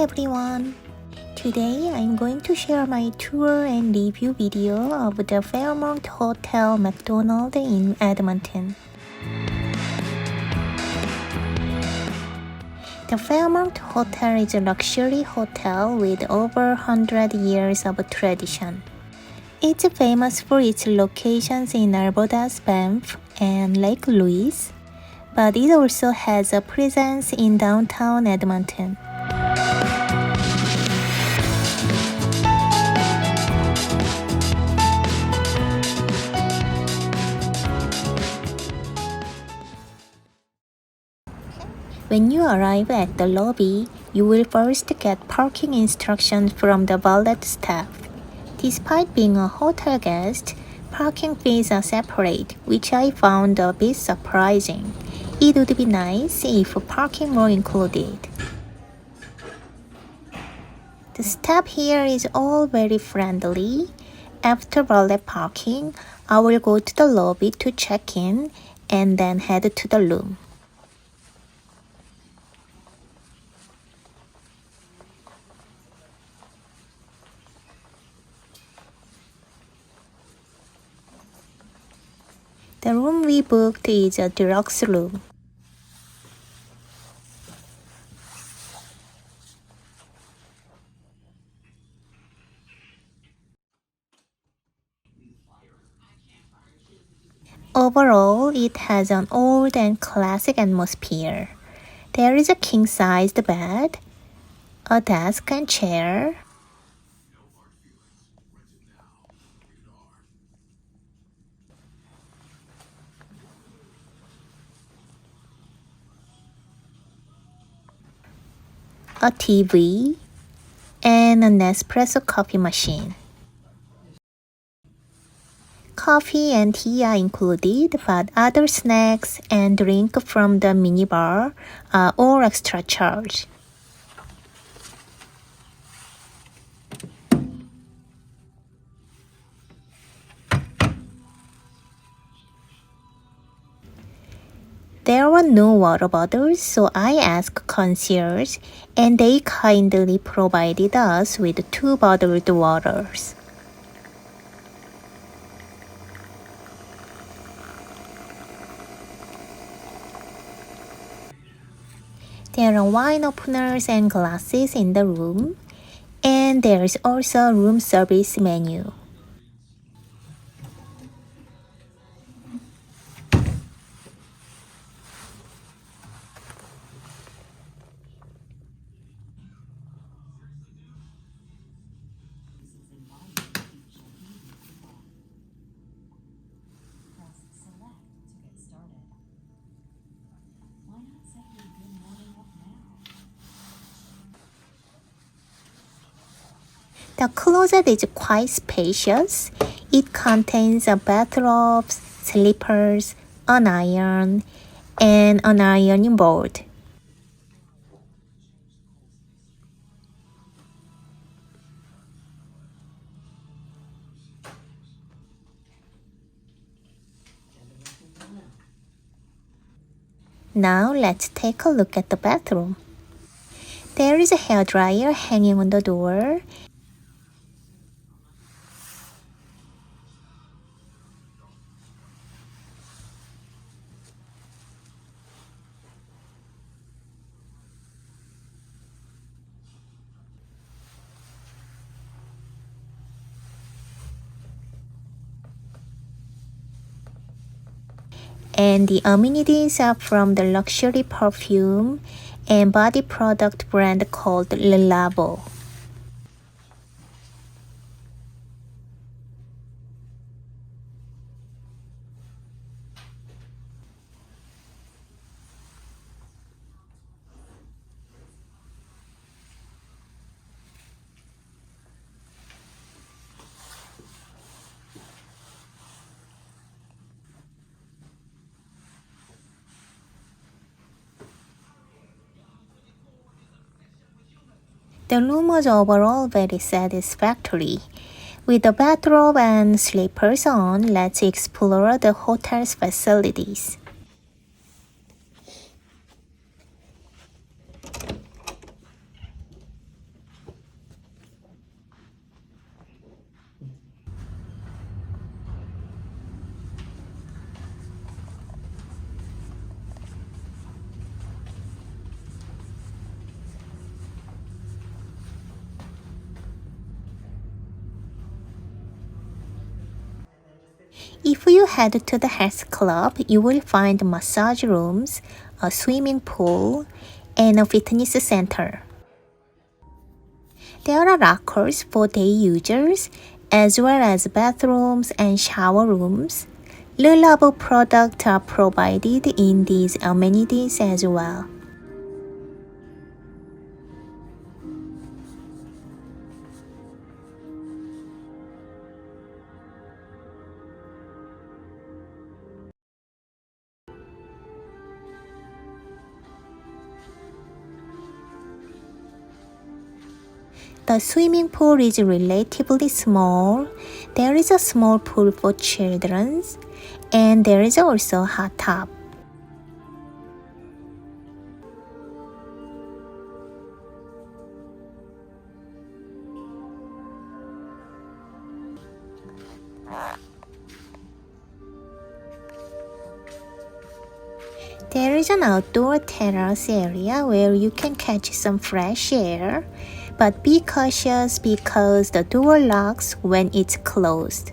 everyone! Today I'm going to share my tour and review video of the Fairmont Hotel Macdonald in Edmonton. The Fairmont Hotel is a luxury hotel with over 100 years of tradition. It's famous for its locations in Alberta's Banff and Lake Louise, but it also has a presence in downtown Edmonton. When you arrive at the lobby, you will first get parking instructions from the valet staff. Despite being a hotel guest, parking fees are separate, which I found a bit surprising. It would be nice if parking were included. The staff here is all very friendly. After valet parking, I will go to the lobby to check in and then head to the room. The room we booked is a deluxe room. Overall, it has an old and classic atmosphere. There is a king-sized bed, a desk and chair, a TV, and an espresso coffee machine. Coffee and tea are included, but other snacks and drink from the minibar are all extra charge. There were no water bottles, so I asked concierge, and they kindly provided us with 2 bottled waters. There are wine openers and glasses in the room, and there is also a room service menu. The closet is quite spacious. It contains a bathrobe, slippers, an iron, and an ironing board. Now let's take a look at the bathroom. There is a hairdryer hanging on the door. And the amenities are from the luxury perfume and body product brand called Le Labo. The room was overall very satisfactory. With the bathrobe and slippers on, let's explore the hotel's facilities. If you head to the health club, you will find massage rooms, a swimming pool, and a fitness center. There are lockers for day users, as well as bathrooms and shower rooms. Reliable products are provided in these amenities as well. The swimming pool is relatively small. There is a small pool for children, and there is also a hot tub. There is an outdoor terrace area where you can catch some fresh air, but be cautious because the door locks when it's closed.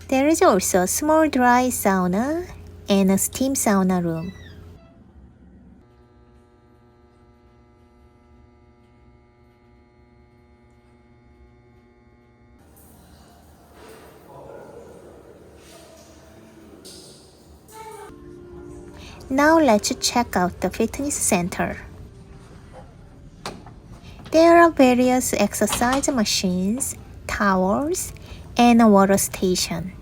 There is also a small dry sauna and a steam sauna room. Now let's check out the fitness center. There are various exercise machines, towels, and a water station.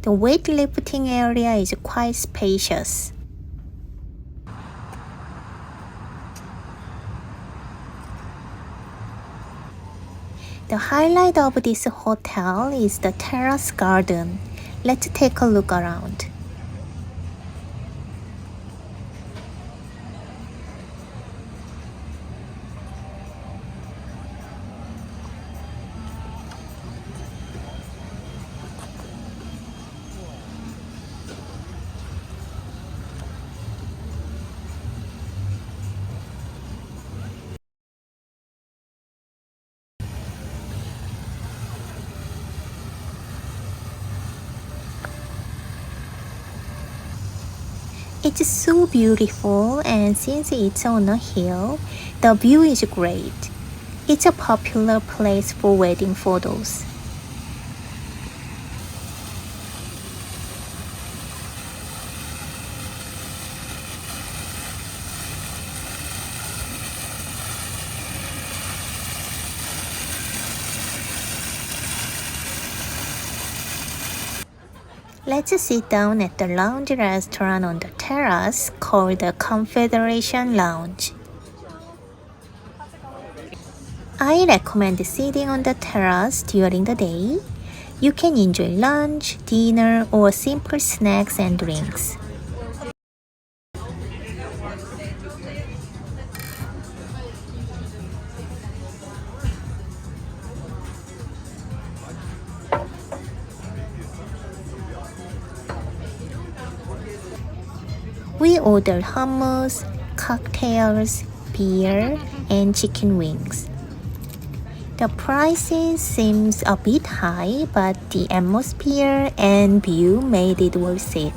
The weightlifting area is quite spacious. The highlight of this hotel is the terrace garden. Let's take a look around. It's so beautiful, and since it's on a hill, the view is great. It's a popular place for wedding photos. Let's sit down at the lounge restaurant on the terrace called the Confederation Lounge. I recommend sitting on the terrace during the day. You can enjoy lunch, dinner, or simple snacks and drinks. We ordered hummus, cocktails, beer, and chicken wings. The prices seems a bit high, but the atmosphere and view made it worth it.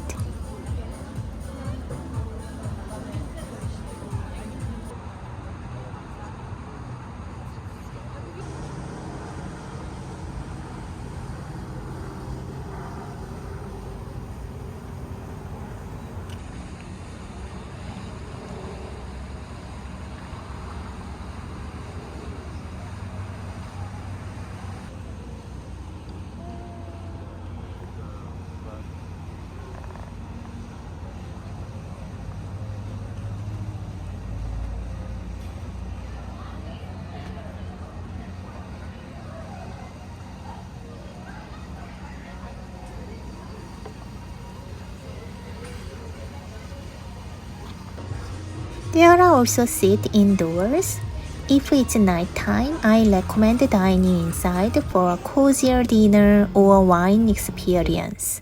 There are also seats indoors. If it's nighttime, I recommend dining inside for a cozier dinner or wine experience.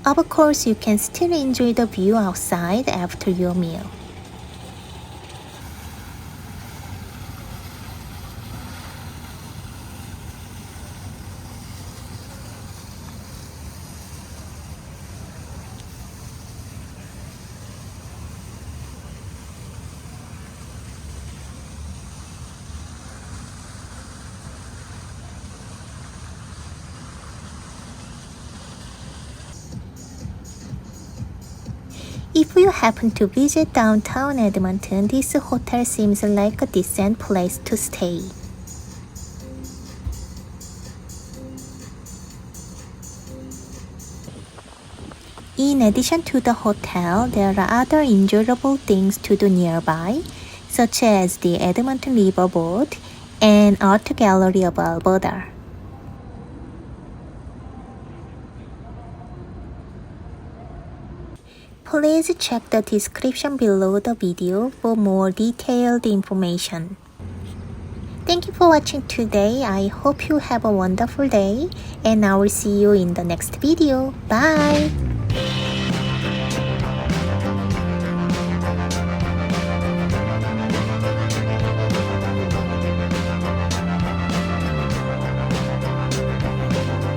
Of course, you can still enjoy the view outside after your meal. If you happen to visit downtown Edmonton, this hotel seems like a decent place to stay. In addition to the hotel, there are other enjoyable things to do nearby, such as the Edmonton Riverboat and Art Gallery of Alberta. Please check the description below the video for more detailed information. Thank you for watching today. I hope you have a wonderful day, and I will see you in the next video. Bye!